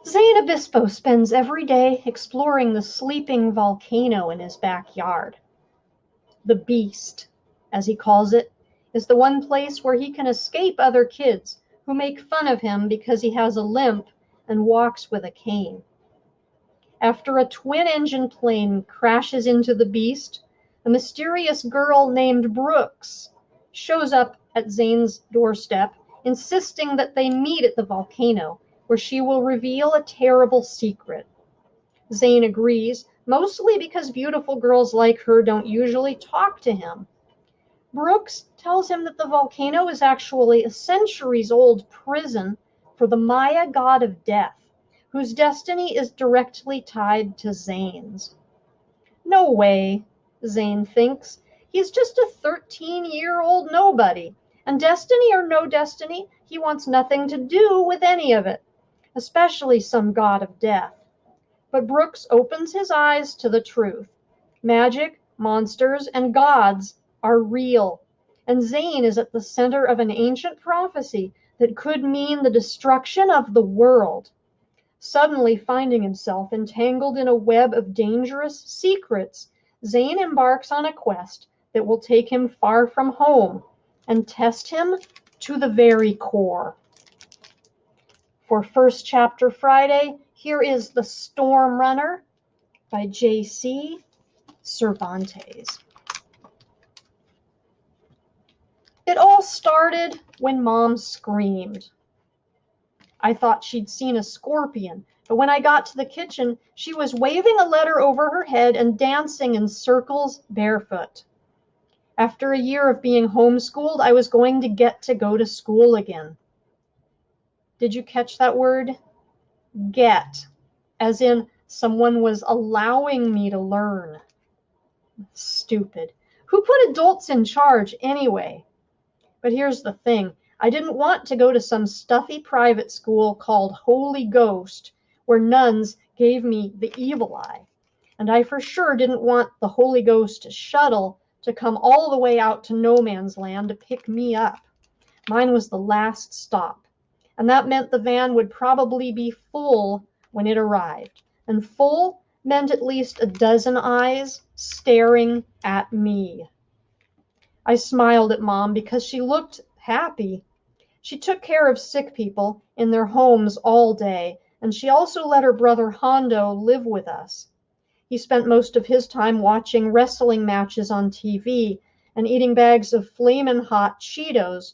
Zane Obispo spends every day exploring the sleeping volcano in his backyard. The Beast, as he calls it, is the one place where he can escape other kids who make fun of him because he has a limp and walks with a cane. After a twin-engine plane crashes into the Beast, a mysterious girl named Brooks shows up at Zane's doorstep, insisting that they meet at the volcano, where she will reveal a terrible secret. Zane agrees, mostly because beautiful girls like her don't usually talk to him. Brooks tells him that the volcano is actually a centuries-old prison for the Maya god of death, whose destiny is directly tied to Zane's. No way, Zane thinks. He's just a 13-year-old nobody, and destiny or no destiny, he wants nothing to do with any of it, especially some god of death. But Brooks opens his eyes to the truth. Magic, monsters, and gods are real, and Zane is at the center of an ancient prophecy that could mean the destruction of the world. Suddenly finding himself entangled in a web of dangerous secrets, Zane embarks on a quest that will take him far from home and test him to the very core. For First Chapter Friday, here is The Storm Runner by J.C. Cervantes. It all started when Mom screamed. I thought she'd seen a scorpion, but when I got to the kitchen, she was waving a letter over her head and dancing in circles barefoot. After a year of being homeschooled, I was going to get to go to school again. Did you catch that word? Get. As in, someone was allowing me to learn. Stupid. Who put adults in charge anyway? But here's the thing. I didn't want to go to some stuffy private school called Holy Ghost, where nuns gave me the evil eye. And I for sure didn't want the Holy Ghost shuttle to come all the way out to no man's land to pick me up. Mine was the last stop, and that meant the van would probably be full when it arrived. And full meant at least a dozen eyes staring at me. I smiled at Mom because she looked happy. She took care of sick people in their homes all day, and she also let her brother Hondo live with us. He spent most of his time watching wrestling matches on TV and eating bags of flamin' hot Cheetos,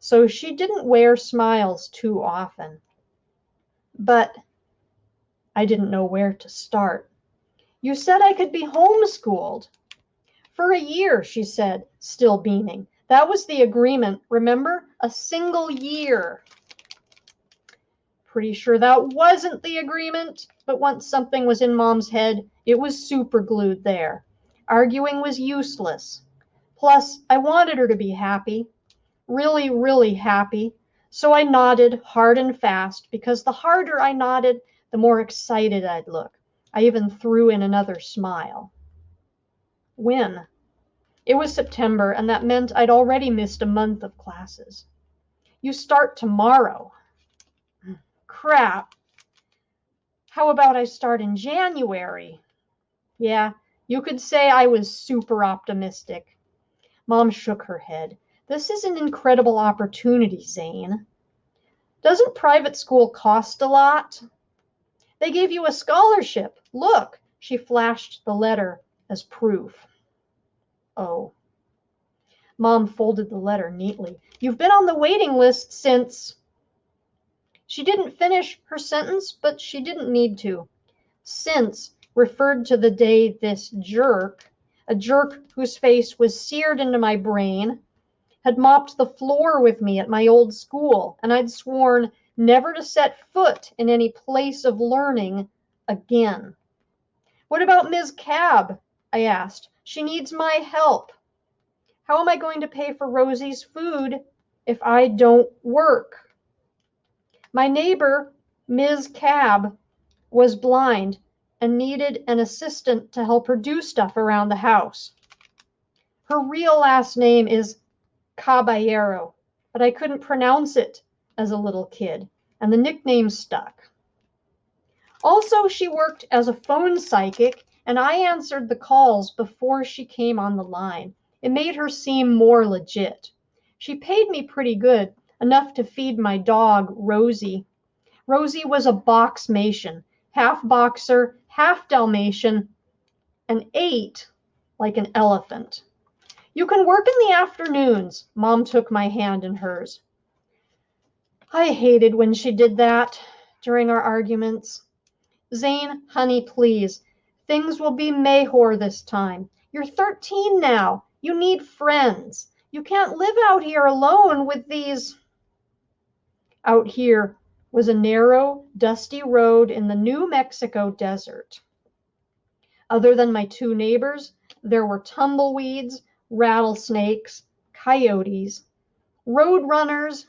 so she didn't wear smiles too often. But I didn't know where to start. You said I could be homeschooled. For a year, she said, still beaming. That was the agreement, remember? A single year. Pretty sure that wasn't the agreement, but once something was in Mom's head, it was superglued there. Arguing was useless. Plus, I wanted her to be happy. Really, really happy. So I nodded hard and fast, because the harder I nodded, the more excited I'd look. I even threw in another smile. When? It was September, and that meant I'd already missed a month of classes. You start tomorrow. Crap. How about I start in January? Yeah, you could say I was super optimistic. Mom shook her head. This is an incredible opportunity, Zane. Doesn't private school cost a lot? They gave you a scholarship. Look, she flashed the letter as proof. Oh. Mom folded the letter neatly. You've been on the waiting list since... She didn't finish her sentence, but she didn't need to. Since referred to the day this jerk, a jerk whose face was seared into my brain, had mopped the floor with me at my old school, and I'd sworn never to set foot in any place of learning again. What about Ms. Cab? I asked. She needs my help. How am I going to pay for Rosie's food if I don't work? My neighbor, Ms. Cab, was blind and needed an assistant to help her do stuff around the house. Her real last name is Caballero, but I couldn't pronounce it as a little kid, and the nickname stuck. Also, she worked as a phone psychic, and I answered the calls before she came on the line. It made her seem more legit. She paid me pretty good, enough to feed my dog, Rosie. Rosie was a box Mason, half boxer, half Dalmatian, and ate like an elephant. You can work in the afternoons. Mom took my hand in hers. I hated when she did that during our arguments. Zane, honey, please. Things will be Mayhor this time. You're 13 now. You need friends. You can't live out here alone with these. Out here was a narrow, dusty road in the New Mexico desert. Other than my two neighbors, there were tumbleweeds, rattlesnakes, coyotes, road runners,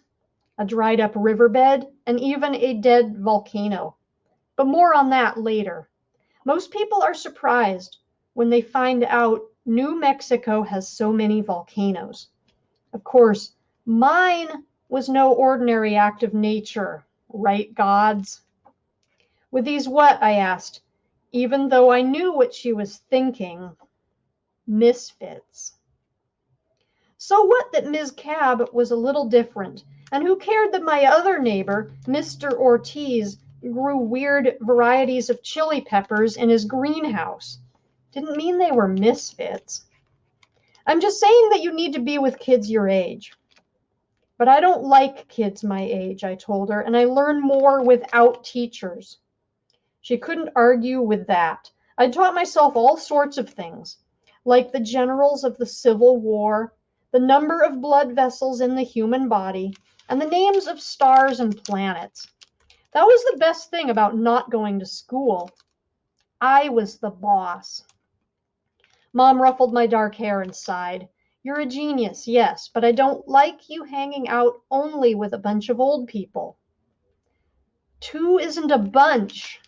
a dried up riverbed, and even a dead volcano. But more on that later. Most people are surprised when they find out New Mexico has so many volcanoes. Of course, mine was no ordinary act of nature, right, gods? With these what? I asked, even though I knew what she was thinking. Misfits. So what that Ms. Cab was a little different, and who cared that my other neighbor, Mr. Ortiz, grew weird varieties of chili peppers in his greenhouse? Didn't mean they were misfits. I'm just saying that you need to be with kids your age. But I don't like kids my age, I told her, and I learn more without teachers. She couldn't argue with that. I taught myself all sorts of things, like the generals of the Civil War, the number of blood vessels in the human body, and the names of stars and planets. That was the best thing about not going to school. I was the boss. Mom ruffled my dark hair and sighed. You're a genius, yes, but I don't like you hanging out only with a bunch of old people. Two isn't a bunch.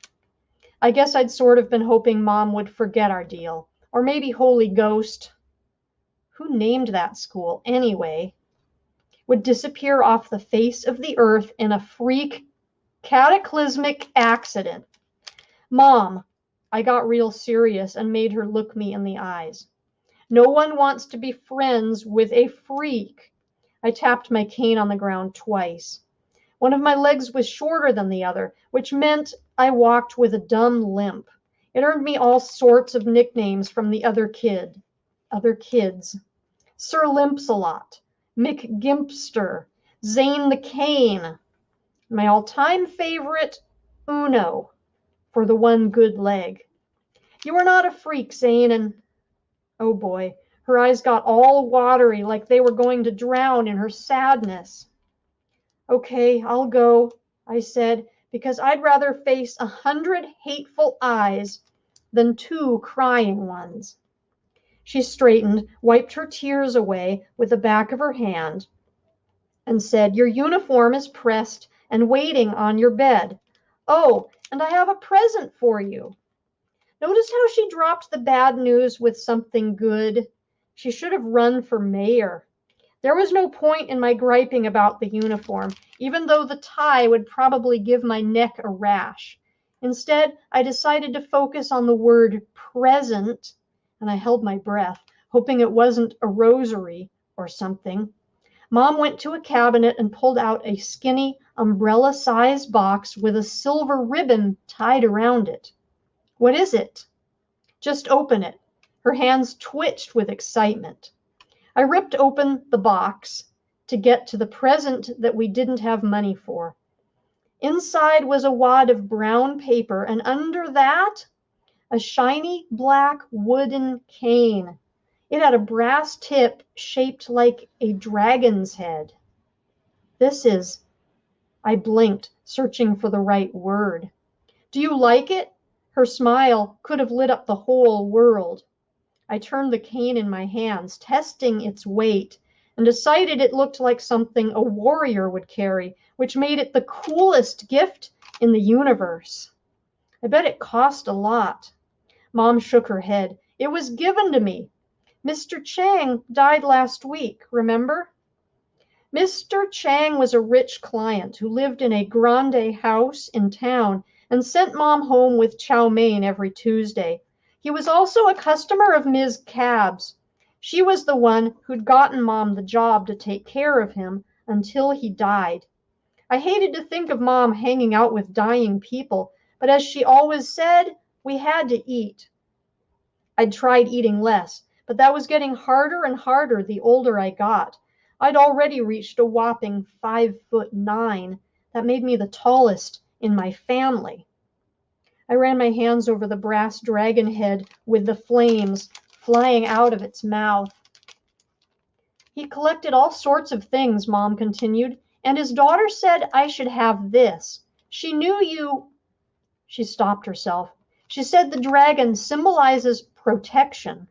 I guess I'd sort of been hoping Mom would forget our deal. Or maybe Holy Ghost, who named that school anyway, would disappear off the face of the earth in a freak, cataclysmic accident. Mom, I got real serious and made her look me in the eyes. No one wants to be friends with a freak. I tapped my cane on the ground twice. One of my legs was shorter than the other, which meant I walked with a dumb limp. It earned me all sorts of nicknames from the other kids. Sir Limps a lot, McGimpster, Zane the Cane. My all-time favorite, Uno, for the one good leg. You are not a freak, Zane, and oh boy, her eyes got all watery like they were going to drown in her sadness. Okay, I'll go, I said, because I'd rather face 100 hateful eyes than 2 crying ones. She straightened, wiped her tears away with the back of her hand, and said, Your uniform is pressed and waiting on your bed. Oh, and I have a present for you. Notice how she dropped the bad news with something good? She should have run for mayor. There was no point in my griping about the uniform, even though the tie would probably give my neck a rash. Instead, I decided to focus on the word present, and I held my breath, hoping it wasn't a rosary or something. Mom went to a cabinet and pulled out a skinny, umbrella-sized box with a silver ribbon tied around it. What is it? Just open it. Her hands twitched with excitement. I ripped open the box to get to the present that we didn't have money for. Inside was a wad of brown paper, and under that, a shiny black wooden cane. It had a brass tip shaped like a dragon's head. I blinked, searching for the right word. Do you like it? Her smile could have lit up the whole world. I turned the cane in my hands, testing its weight, and decided it looked like something a warrior would carry, which made it the coolest gift in the universe. I bet it cost a lot. Mom shook her head. It was given to me. Mr. Chang died last week, remember? Mr. Chang was a rich client who lived in a grande house in town and sent Mom home with chow mein every Tuesday. He was also a customer of Ms. Cabb's. She was the one who'd gotten Mom the job to take care of him until he died. I hated to think of Mom hanging out with dying people, but as she always said, we had to eat. I'd tried eating less, but that was getting harder and harder the older I got. I'd already reached a whopping 5'9". That made me the tallest in my family. I ran my hands over the brass dragon head with the flames flying out of its mouth. He collected all sorts of things, Mom continued, and his daughter said I should have this. She knew you. She stopped herself. She said the dragon symbolizes protection.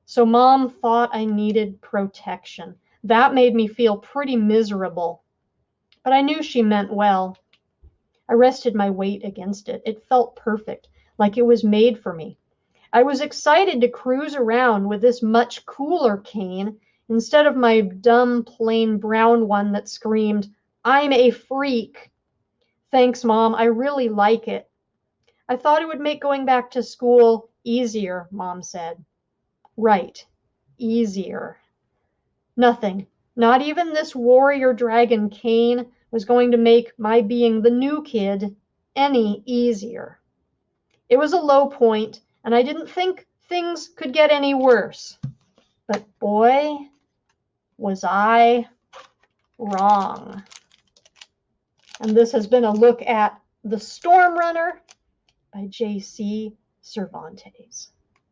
So Mom thought I needed protection. That made me feel pretty miserable. But I knew she meant well. I rested my weight against it. It felt perfect, like it was made for me. I was excited to cruise around with this much cooler cane instead of my dumb, plain brown one that screamed, "I'm a freak." Thanks, Mom. I really like it. I thought it would make going back to school easier, Mom said. Right. Easier. Nothing, not even this warrior dragon cane, was going to make my being the new kid any easier. It was a low point, and I didn't think things could get any worse. But boy, was I wrong. And this has been a look at The Storm Runner by J.C. Cervantes.